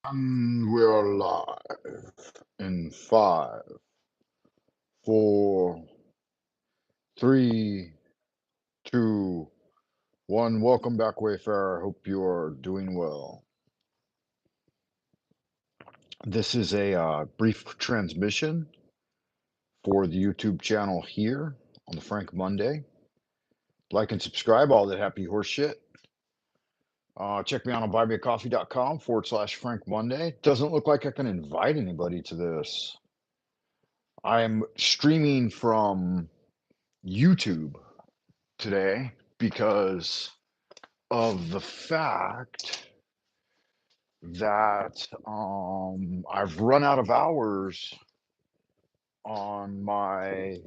And we are live in 5, 4, 3, 2, 1. Welcome back, Wayfarer. Hope you are doing well. This is a brief transmission for the YouTube channel here on the Frank Monday. Like and subscribe, all that happy horse shit. Check me out on buymeacoffee.com/Frank Monday. Doesn't look like I can invite anybody to this. I am streaming from YouTube today because of the fact that I've run out of hours on my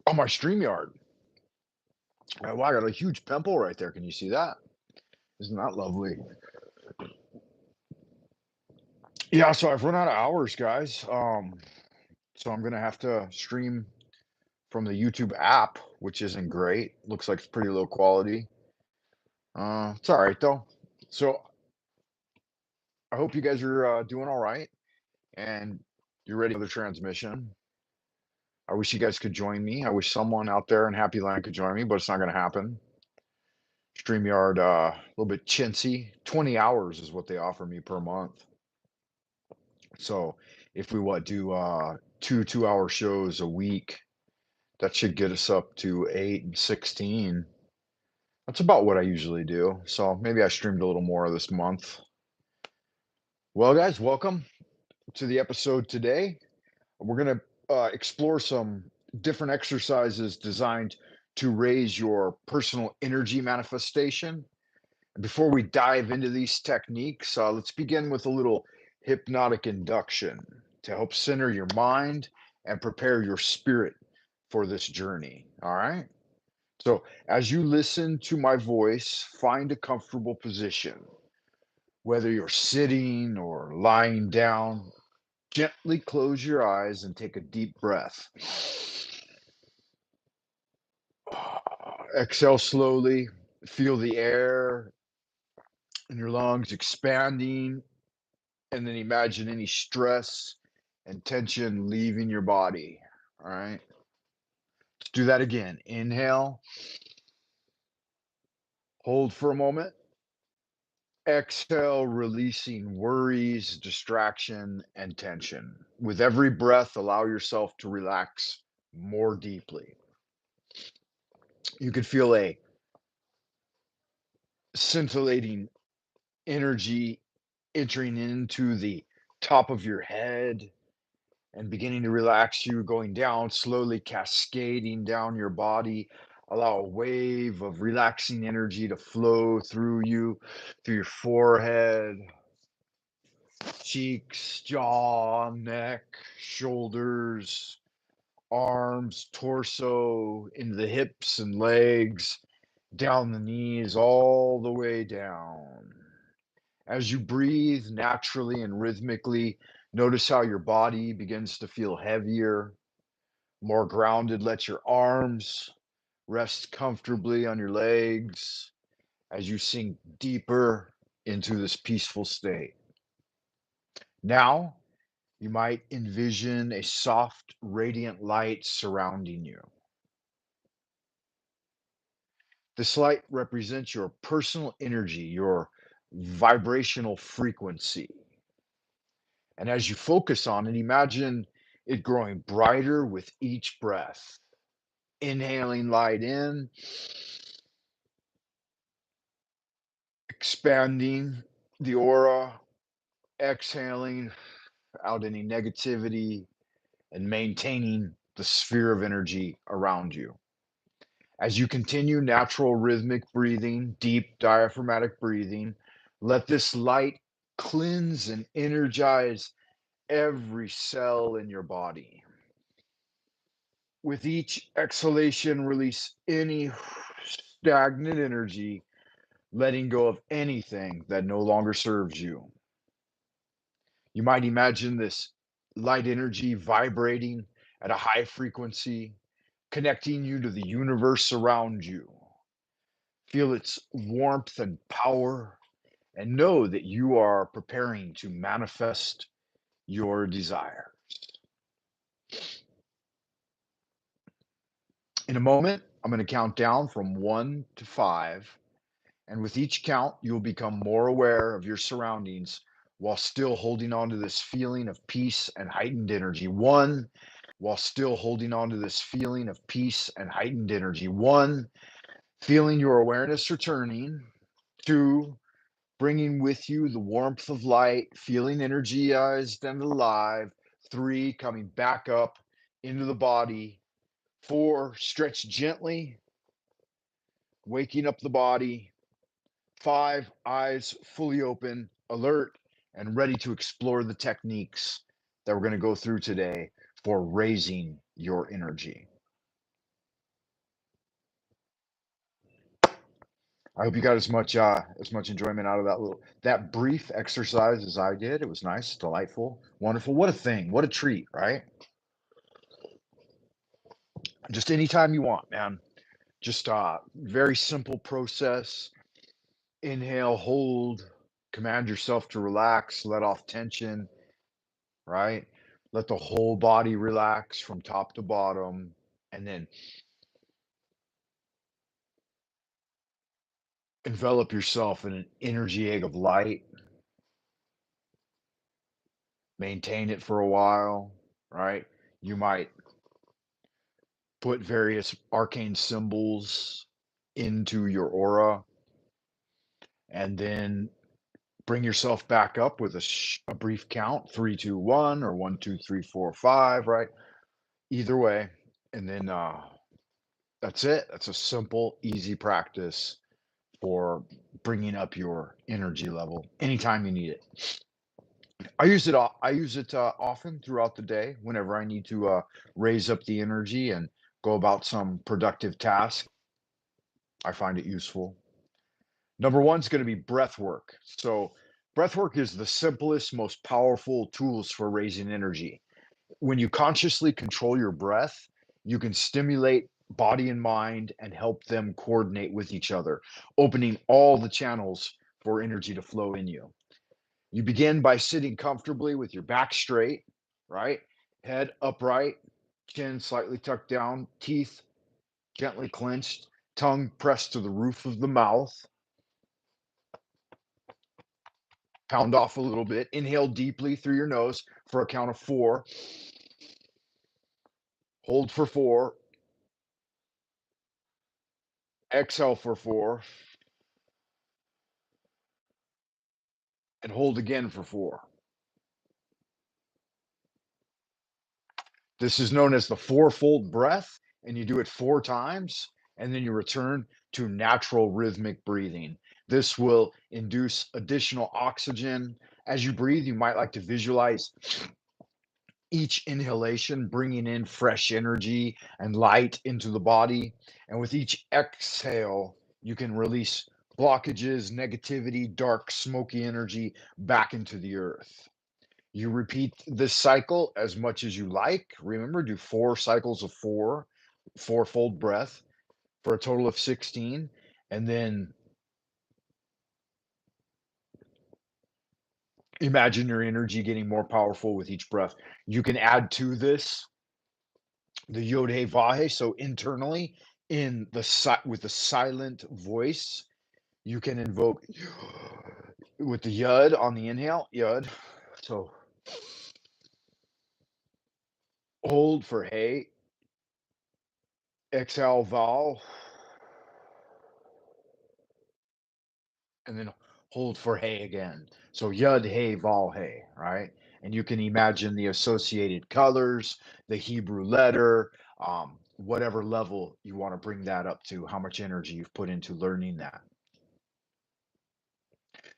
StreamYard. Wow, I got a huge pimple right there. Can you see that? Isn't that lovely? Yeah, so I've run out of hours, guys. So I'm gonna have to stream from the YouTube app, which isn't great. Looks like it's pretty low quality. It's all right though. So I hope you guys are doing all right and you're ready for the transmission. I wish you guys could join me. I wish someone out there in Happy Land could join me, but it's not going to happen. StreamYard, a little bit chintzy. 20 hours is what they offer me per month. So if we do two 2-hour shows a week, that should get us up to 8 and 16. That's about what I usually do. So maybe I streamed a little more this month. Well, guys, welcome to the episode today. We're going to explore some different exercises designed to raise your personal energy manifestation. And before we dive into these techniques, let's begin with a little hypnotic induction to help center your mind and prepare your spirit for this journey. All right. So, as you listen to my voice, find a comfortable position, whether you're sitting or lying down. Gently close your eyes and take a deep breath. Exhale slowly. Feel the air in your lungs expanding, and then imagine any stress and tension leaving your body. All right. Let's do that again. Inhale, hold for a moment. Exhale, releasing worries, distraction, and tension. With every breath, allow yourself to relax more deeply. You could feel a scintillating energy entering into the top of your head and beginning to relax you, going down, slowly cascading down your body. Allow a wave of relaxing energy to flow through you, through your forehead, cheeks, jaw, neck, shoulders, arms, torso, into the hips and legs, down the knees, all the way down. As you breathe naturally and rhythmically, notice how your body begins to feel heavier, more grounded. Let your arms rest comfortably on your legs as you sink deeper into this peaceful state. Now, you might envision a soft, radiant light surrounding you. This light represents your personal energy, your vibrational frequency. And as you focus on it, imagine it growing brighter with each breath. Inhaling light in, expanding the aura, exhaling out any negativity, and maintaining the sphere of energy around you. As you continue natural rhythmic breathing, deep diaphragmatic breathing, let this light cleanse and energize every cell in your body. With each exhalation, release any stagnant energy, letting go of anything that no longer serves you. You might imagine this light energy vibrating at a high frequency, connecting you to the universe around you. Feel its warmth and power and know that you are preparing to manifest your desire. In a moment, I'm going to count down from 1 to 5. And with each count, you'll become more aware of your surroundings while still holding on to this feeling of peace and heightened energy. One, while still holding on to this feeling of peace and heightened energy. One, feeling your awareness returning. Two, bringing with you the warmth of light, feeling energized and alive. Three, coming back up into the body. Four, stretch gently, waking up the body. Five, eyes fully open, alert, and ready to explore the techniques that we're going to go through today for raising your energy. I hope you got as much enjoyment out of that brief exercise as I did. It was nice, delightful, wonderful. What a thing! What a treat, right? Just anytime you want, man. Just very simple process. Inhale, hold, command yourself to relax, let off tension, right? Let the whole body relax from top to bottom, and then envelop yourself in an energy egg of light. Maintain it for a while, right? You might put various arcane symbols into your aura, and then bring yourself back up with a brief count 3, 2, 1, or 1, 2, 3, 4, 5, right? Either way. And then that's it. That's a simple, easy practice for bringing up your energy level anytime you need it. I use it often throughout the day whenever I need to raise up the energy and go about some productive task. I find it useful. Number one is going to be breath work. So, breath work is the simplest, most powerful tools for raising energy. When you consciously control your breath, you can stimulate body and mind and help them coordinate with each other, opening all the channels for energy to flow in you. You begin by sitting comfortably with your back straight, right? Head upright, chin slightly tucked down, teeth gently clenched, tongue pressed to the roof of the mouth. Pound off a little bit. Inhale deeply through your nose for a count of 4. Hold for 4. Exhale for 4. And hold again for 4. This is known as the fourfold breath, and you do it 4 times, and then you return to natural rhythmic breathing. This will induce additional oxygen. As you breathe, you might like to visualize each inhalation bringing in fresh energy and light into the body. And with each exhale, you can release blockages, negativity, dark, smoky energy back into the earth. You repeat this cycle as much as you like. Remember, do 4 cycles of 4, fourfold breath for a total of 16. And then imagine your energy getting more powerful with each breath. You can add to this the Yod He Vahe. So internally, with the silent voice, you can invoke with the Yud on the inhale, Yud. So hold for Hey, exhale Val, and then hold for Hey again. So Yud Hey Val Hey, right? And you can imagine the associated colors, the Hebrew letter, whatever level you want to bring that up to, how much energy you've put into learning that.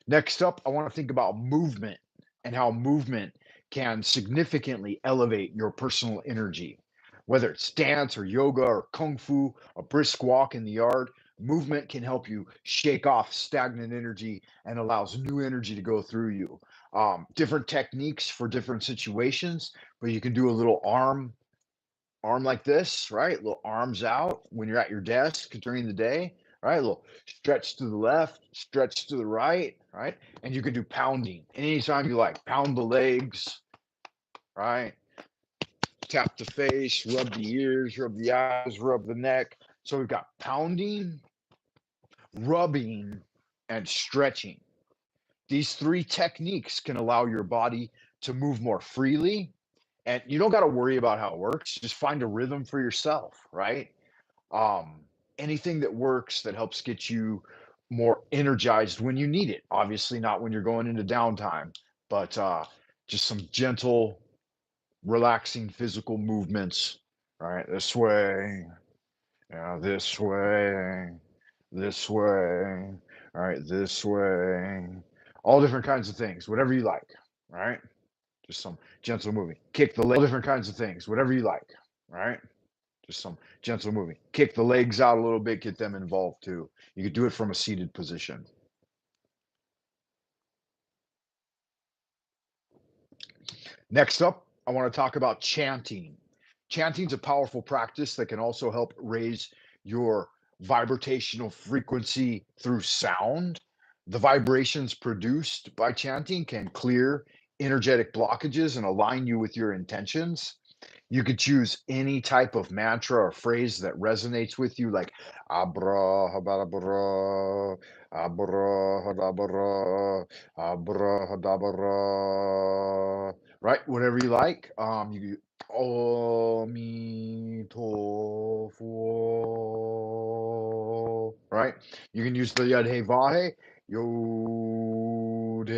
Next up, I want to think about movement and how movement can significantly elevate your personal energy. Whether it's dance or yoga or kung fu, a brisk walk in the yard, movement can help you shake off stagnant energy and allows new energy to go through you. Different techniques for different situations, but you can do a little arm like this, right? Little arms out when you're at your desk during the day, right? A little stretch to the left, stretch to the right, right? And you can do pounding anytime you like. Pound the legs, right? Tap the face, rub the ears, rub the eyes, rub the neck. So we've got pounding, rubbing, and stretching. These three techniques can allow your body to move more freely. And you don't got to worry about how it works. Just find a rhythm for yourself, right? Um, Anything that works that helps get you more energized when you need it. Obviously, not when you're going into downtime, but just some gentle, relaxing physical movements. Right, this way, yeah, this way, all right, this way, all different kinds of things, whatever you like, right? Just some gentle moving. Kick the leg, all different kinds of things, whatever you like, right? Just some gentle moving. Kick the legs out a little bit, get them involved too. You could do it from a seated position. Next up, I want to talk about chanting. Chanting is a powerful practice that can also help raise your vibrational frequency through sound. The vibrations produced by chanting can clear energetic blockages and align you with your intentions. You could choose any type of mantra or phrase that resonates with you, like abrahabara, abrahabara, abrahabara, right? Whatever you like. You Om right? You can use the Yud Hey Vahe, Yod Hey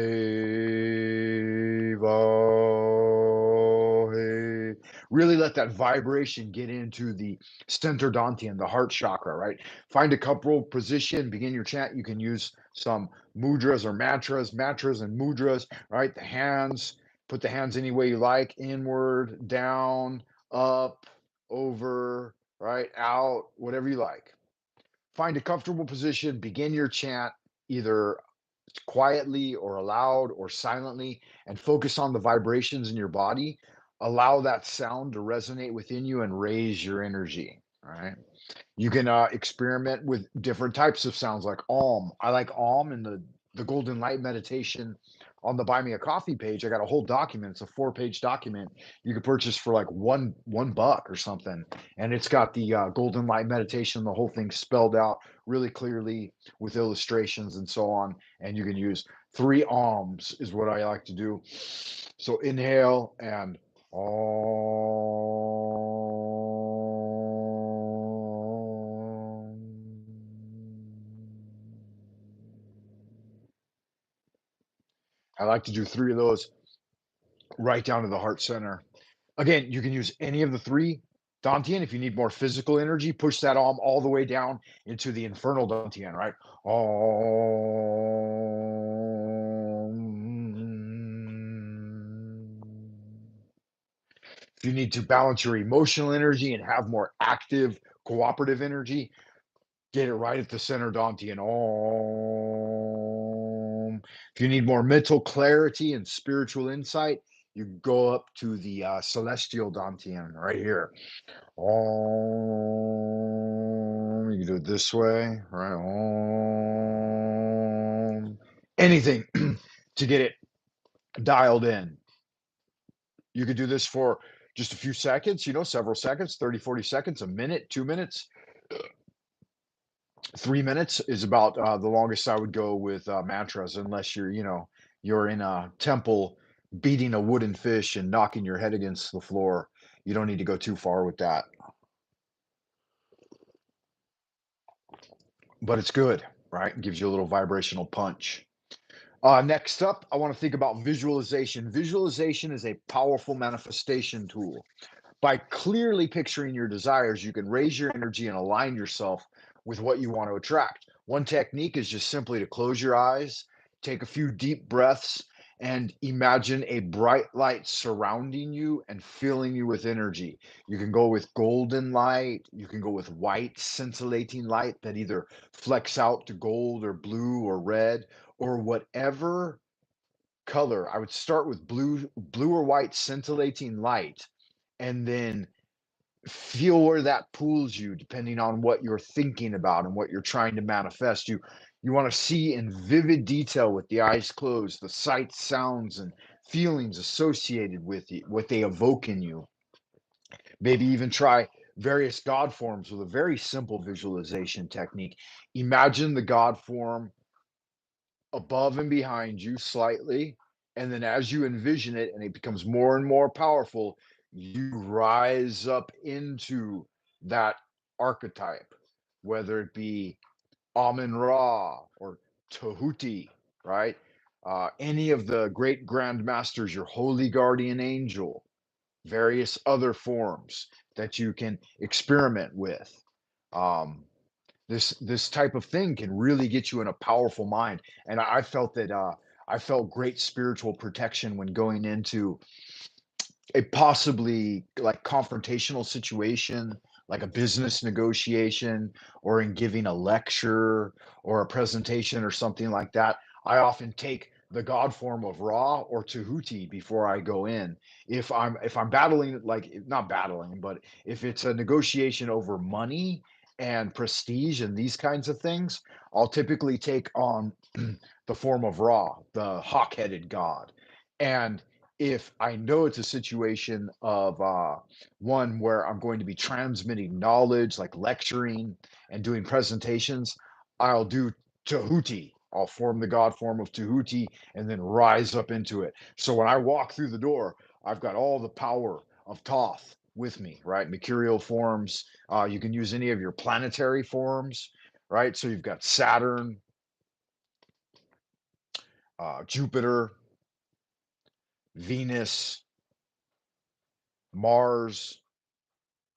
Vahe. Really let that vibration get into the center dantian, the heart chakra, right? Find a comfortable position, begin your chant. You can use some mudras or mantras and mudras, right? The hands, put the hands any way you like, inward, down, up, over, right? Out, whatever you like. Find a comfortable position, begin your chant either quietly or aloud or silently, and focus on the vibrations in your body. Allow that sound to resonate within you and raise your energy. All right. You can experiment with different types of sounds like Om. I like Om in the Golden Light Meditation on the Buy Me a Coffee page. I got a whole document. It's a 4-page document you could purchase for like one buck or something, and it's got the Golden Light Meditation, the whole thing spelled out really clearly with illustrations and so on. And you can use 3 Oms is what I like to do. So inhale and Om. I like to do 3 of those right down to the heart center. Again, you can use any of the 3 Dantian. If you need more physical energy, push that Om all the way down into the infernal Dantian, right? Om. If you need to balance your emotional energy and have more active, cooperative energy, get it right at the center Dantian. Om. If you need more mental clarity and spiritual insight, you go up to the celestial Dantian right here. Om. You can do it this way, right? Om. Anything to get it dialed in. You could do this for just a few seconds, several seconds, 30, 40 seconds, a minute, 2 minutes. 3 minutes is about the longest I would go with mantras, unless you're in a temple beating a wooden fish and knocking your head against the floor. You don't need to go too far with that, but it's good, right? It gives you a little vibrational punch. Next up, I want to think about visualization. Visualization is a powerful manifestation tool. By clearly picturing your desires, you can raise your energy and align yourself with what you want to attract. One technique is just simply to close your eyes, take a few deep breaths, and imagine a bright light surrounding you and filling you with energy. You can go with golden light, you can go with white, scintillating light that either flecks out to gold or blue or red or whatever color. I would start with blue or white scintillating light, and then feel where that pulls you depending on what you're thinking about and what you're trying to manifest. You want to see in vivid detail with the eyes closed, the sights, sounds, and feelings associated with it, what they evoke in you. Maybe even try various God forms with a very simple visualization technique. Imagine the God form above and behind you slightly. And then as you envision it and it becomes more and more powerful, you rise up into that archetype, whether it be Amun Ra or Tahuti, right? Any of the great grand masters, your holy guardian angel, various other forms that you can experiment with. Um, this type of thing can really get you in a powerful mind, and I felt that I felt great spiritual protection when going into a possibly like confrontational situation, like a business negotiation, or in giving a lecture or a presentation or something like that. I often take the God form of Ra or Tahuti before I go in. If I'm battling, like not battling, but if it's a negotiation over money and prestige and these kinds of things, I'll typically take on the form of Ra, the hawk-headed god. And if I know it's a situation of one where I'm going to be transmitting knowledge, like lecturing and doing presentations, I'll do Tahuti. I'll form the God form of Tahuti and then rise up into it. So when I walk through the door, I've got all the power of Thoth with me, right? Mercurial forms. You can use any of your planetary forms, right? So you've got Saturn, Jupiter, Venus, Mars,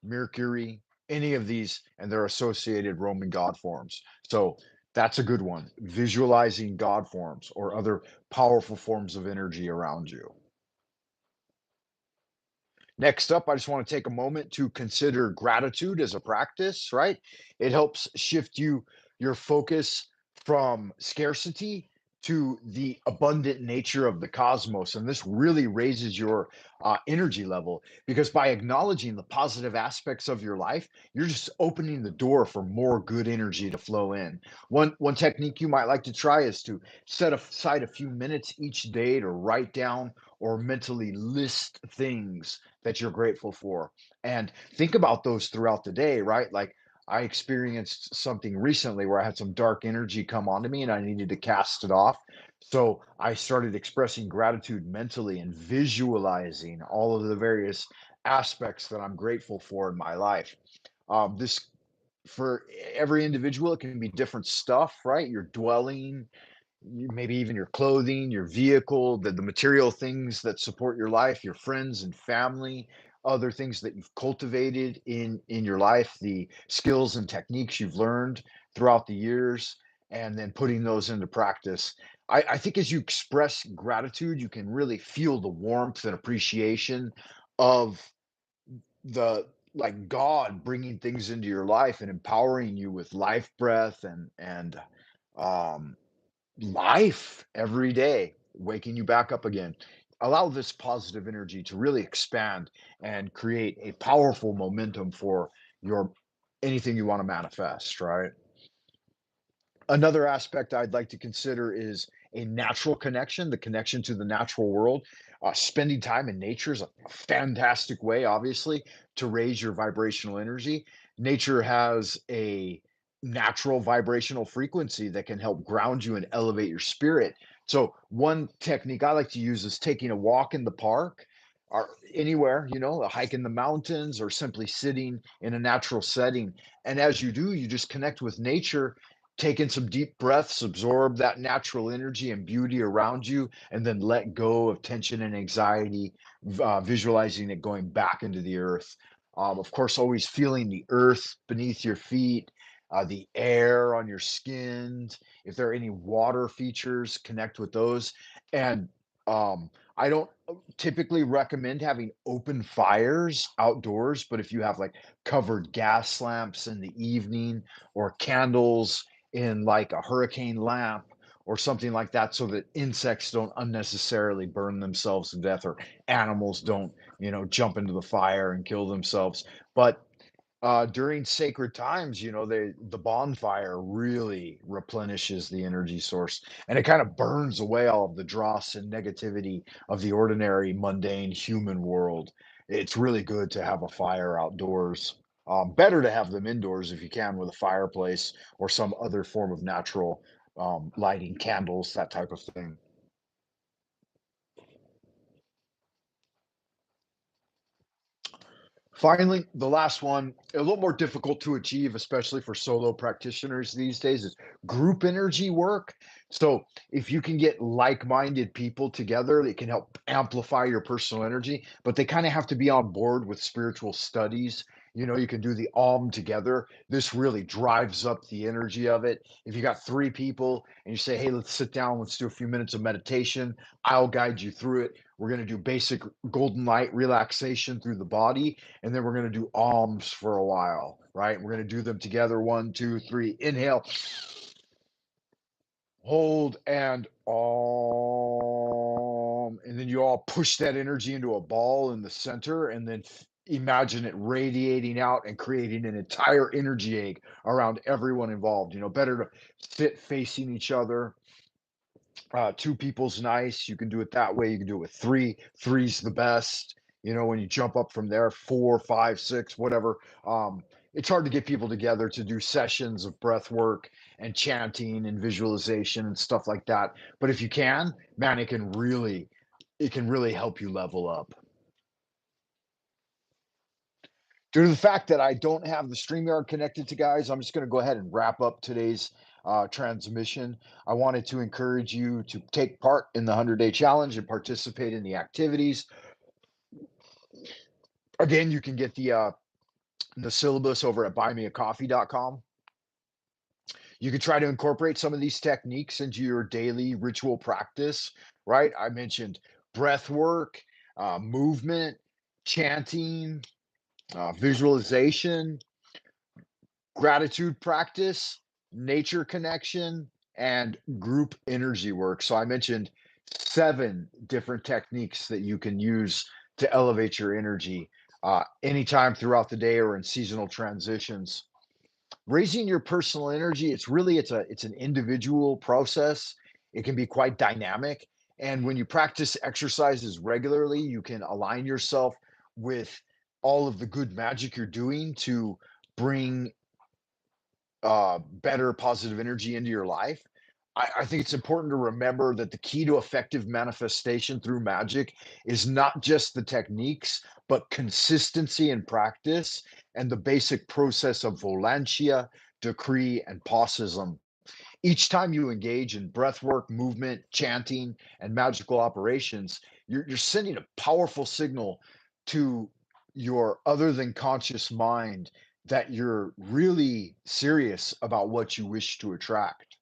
Mercury, any of these, and their associated Roman god forms. So that's a good one. Visualizing god forms or other powerful forms of energy around you. Next up, I just want to take a moment to consider gratitude as a practice, right? It helps shift your focus from scarcity to the abundant nature of the cosmos. And this really raises your energy level because by acknowledging the positive aspects of your life, you're just opening the door for more good energy to flow in. One technique you might like to try is to set aside a few minutes each day to write down or mentally list things that you're grateful for. And think about those throughout the day, right? Like I experienced something recently where I had some dark energy come onto me and I needed to cast it off. So I started expressing gratitude mentally and visualizing all of the various aspects that I'm grateful for in my life. This for every individual, it can be different stuff, right? Your dwelling, maybe even your clothing, your vehicle, the material things that support your life, your friends and family, other things that you've cultivated in your life, the skills and techniques you've learned throughout the years, and then putting those into practice. I think as you express gratitude, you can really feel the warmth and appreciation of the like God bringing things into your life and empowering you with life breath and um life every day, waking you back up again. Allow this positive energy to really expand and create a powerful momentum for your anything you want to manifest, right? Another aspect I'd like to consider is a natural connection, the connection to the natural world. Spending time in nature is a fantastic way, obviously, to raise your vibrational energy. Nature has a natural vibrational frequency that can help ground you and elevate your spirit. So, one technique I like to use is taking a walk in the park or anywhere, a hike in the mountains or simply sitting in a natural setting. And as you do, you just connect with nature, take in some deep breaths, absorb that natural energy and beauty around you, and then let go of tension and anxiety, visualizing it going back into the earth. Of course, always feeling the earth beneath your feet, the air on your skin. If there are any water features, connect with those. And I don't typically recommend having open fires outdoors, but if you have like covered gas lamps in the evening or candles in like a hurricane lamp or something like that so that insects don't unnecessarily burn themselves to death or animals don't, jump into the fire and kill themselves. But during sacred times, the bonfire really replenishes the energy source, and it kind of burns away all of the dross and negativity of the ordinary, mundane human world. It's really good to have a fire outdoors. Better to have them indoors if you can with a fireplace or some other form of natural lighting, candles, that type of thing. Finally, the last one, a little more difficult to achieve, especially for solo practitioners these days, is group energy work. So, if you can get like minded people together, it can help amplify your personal energy, but they kind of have to be on board with spiritual studies. You can do the Om together. This really drives up the energy of it. If you got three people and you say, hey, let's sit down, let's do a few minutes of meditation, I'll guide you through it. We're going to do basic golden light relaxation through the body, and then we're going to do alms for a while, right? We're going to do them together. One, two, three. Inhale, hold, and and then you all push that energy into a ball in the center, and then imagine it radiating out and creating an entire energy egg around everyone involved. Better to sit facing each other. Two people's nice. You can do it that way. You can do it with three. Three's the best. When you jump up from there, four, five, six, whatever. It's hard to get people together to do sessions of breath work and chanting and visualization and stuff like that. But if you can, man, it can really help you level up. Due to the fact that I don't have the StreamYard connected to guys, I'm just going to go ahead and wrap up today's transmission. I wanted to encourage you to take part in the 100-day challenge and participate in the activities. Again, you can get the syllabus over at buymeacoffee.com. You could try to incorporate some of these techniques into your daily ritual practice, right? I mentioned breath work, movement, chanting, visualization, gratitude practice, nature connection, and group energy work. So I mentioned 7 different techniques that you can use to elevate your energy anytime throughout the day or in seasonal transitions. Raising your personal energy, it's an individual process. It can be quite dynamic. And when you practice exercises regularly, you can align yourself with all of the good magic you're doing to bring better positive energy into your life. I think it's important to remember that the key to effective manifestation through magic is not just the techniques, but consistency and practice and the basic process of volantia, decree, and paucism. Each time you engage in breath work, movement, chanting, and magical operations, you're sending a powerful signal to your other than conscious mind that you're really serious about what you wish to attract.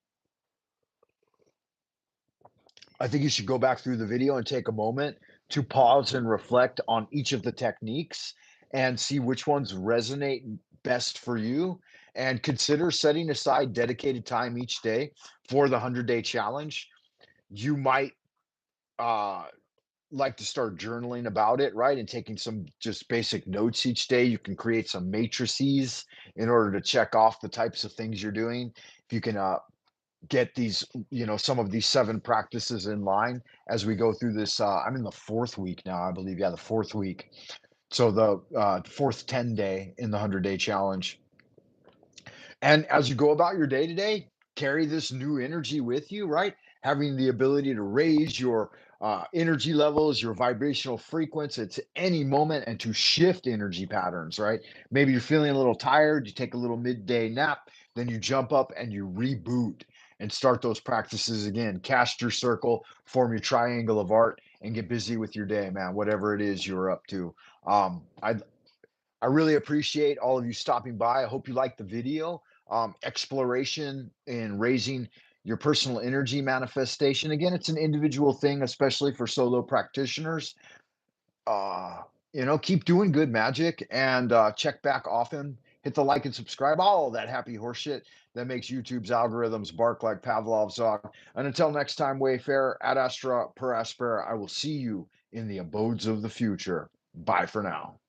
I think you should go back through the video and take a moment to pause and reflect on each of the techniques and see which ones resonate best for you. And consider setting aside dedicated time each day for the 100-day challenge. You might uh, like to start journaling about it, right? And taking some just basic notes each day. You can create some matrices in order to check off the types of things you're doing. If you can get these, some of these 7 practices in line as we go through this. I'm in the 4th week now, I believe. Yeah, the 4th week. So the 4th 10-day in the 100-day challenge. And as you go about your day to day, carry this new energy with you, right? Having the ability to raise your energy levels, your vibrational frequency at any moment, and to shift energy patterns, right? Maybe you're feeling a little tired, you take a little midday nap, then you jump up and you reboot and start those practices again. Cast your circle, form your triangle of art, and get busy with your day, man, whatever it is you're up to. I really appreciate all of you stopping by. I hope you liked the video. Exploration in raising your personal energy manifestation. Again, it's an individual thing, especially for solo practitioners. Uh, keep doing good magic and check back often. hit the like and subscribe, all that happy horse shit that makes YouTube's algorithms bark like Pavlov's dog. And until next time, Wayfarer, ad astra per aspera, I will see you in the abodes of the future. Bye for now.